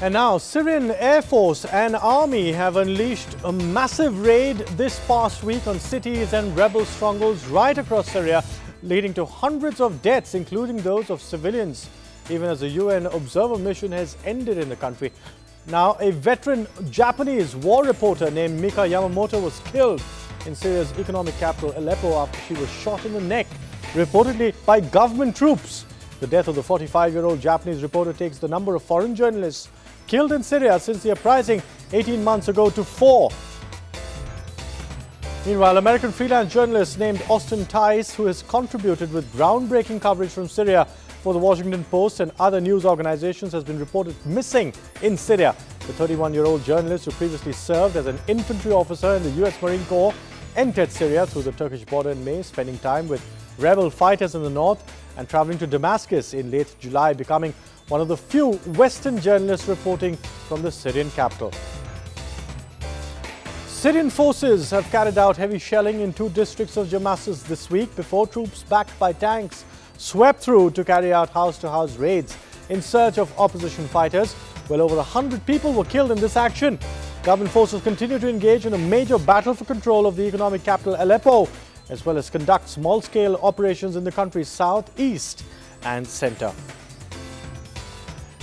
And now, Syrian Air Force and Army have unleashed a massive raid this past week on cities and rebel strongholds right across Syria, leading to hundreds of deaths, including those of civilians, even as the UN observer mission has ended in the country. Now, a veteran Japanese war reporter named Mika Yamamoto was killed in Syria's economic capital Aleppo after she was shot in the neck, reportedly by government troops. The death of the 45-year-old Japanese reporter takes the number of foreign journalists killed in Syria since the uprising 18 months ago to 4. Meanwhile, American freelance journalist named Austin Tice, who has contributed with groundbreaking coverage from Syria for the Washington Post and other news organizations, has been reported missing in Syria. The 31-year-old journalist, who previously served as an infantry officer in the US Marine Corps, entered Syria through the Turkish border in May, spending time with rebel fighters in the north and traveling to Damascus in late July, becoming one of the few Western journalists reporting from the Syrian capital. Syrian forces have carried out heavy shelling in 2 districts of Damascus this week before troops backed by tanks swept through to carry out house-to-house raids in search of opposition fighters. Well, over 100 people were killed in this action. Government forces continue to engage in a major battle for control of the economic capital Aleppo, as well as conduct small-scale operations in the country's south, east and center.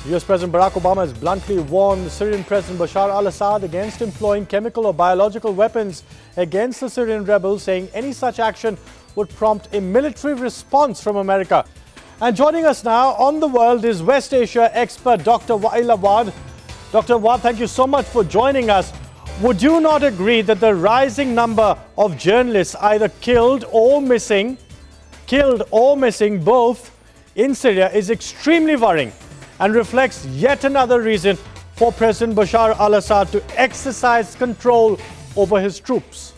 US President Barack Obama has bluntly warned Syrian President Bashar al-Assad against employing chemical or biological weapons against the Syrian rebels, saying any such action would prompt a military response from America. And joining us now on The World is West Asia expert Dr. Wael Awad. Dr. Awad, thank you so much for joining us. Would you not agree that the rising number of journalists either killed or missing both in Syria is extremely worrying and reflects yet another reason for President Bashar al-Assad to exercise control over his troops?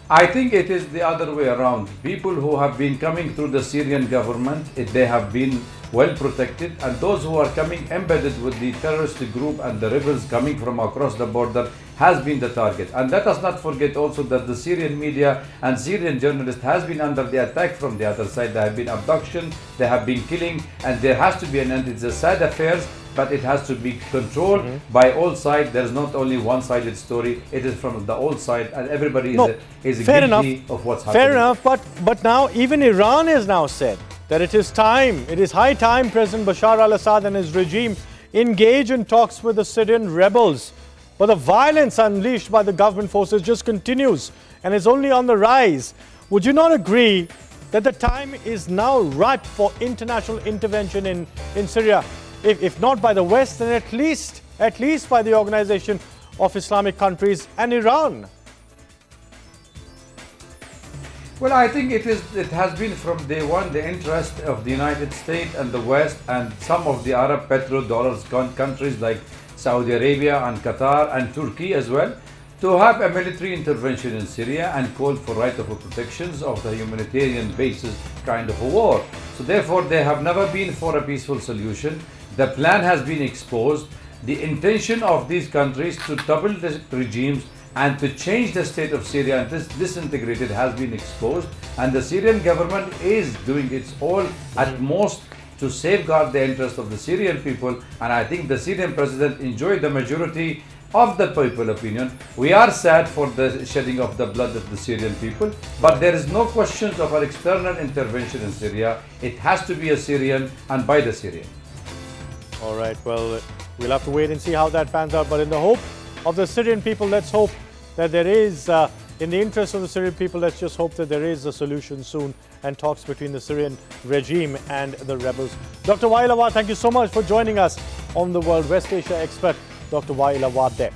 I think it is the other way around. People who have been coming through the Syrian government, they have been well protected, and those who are coming embedded with the terrorist group and the rebels coming from across the border has been the target. And let us not forget also that the Syrian media and Syrian journalists has been under the attack from the other side. There have been abduction, there have been killing, and there has to be an end. It's a sad affair, but it has to be controlled by all sides. There's not only one-sided story. It is from the all side, and everybody is guilty of what's happening. Fair enough, but now even Iran has now said that it is high time President Bashar al-Assad and his regime engage in talks with the Syrian rebels. But the violence unleashed by the government forces just continues and is only on the rise. Would you not agree that the time is now ripe for international intervention in Syria? If not by the West, then at least by the Organization of Islamic Countries and Iran. Well, I think it has been from day one the interest of the United States and the West and some of the Arab petrodollars countries like Saudi Arabia and Qatar and Turkey as well, to have a military intervention in Syria and call for right of protections of the humanitarian basis kind of a war. So therefore, they have never been for a peaceful solution. The plan has been exposed. The intention of these countries to topple the regimes and to change the state of Syria and disintegrate it has been exposed. And the Syrian government is doing its all at most to safeguard the interest of the Syrian people. And I think the Syrian president enjoyed the majority of the people opinion. We are sad for the shedding of the blood of the Syrian people, but there is no question of an external intervention in Syria. It has to be a Syrian and by the Syrian. All right, well, we'll have to wait and see how that pans out. But in the hope of the Syrian people, let's hope that there is, in the interest of the Syrian people, let's just hope that there is a solution soon and talks between the Syrian regime and the rebels. Dr. Wael Awad, thank you so much for joining us on The World. West Asia expert Dr. Wael Awad there.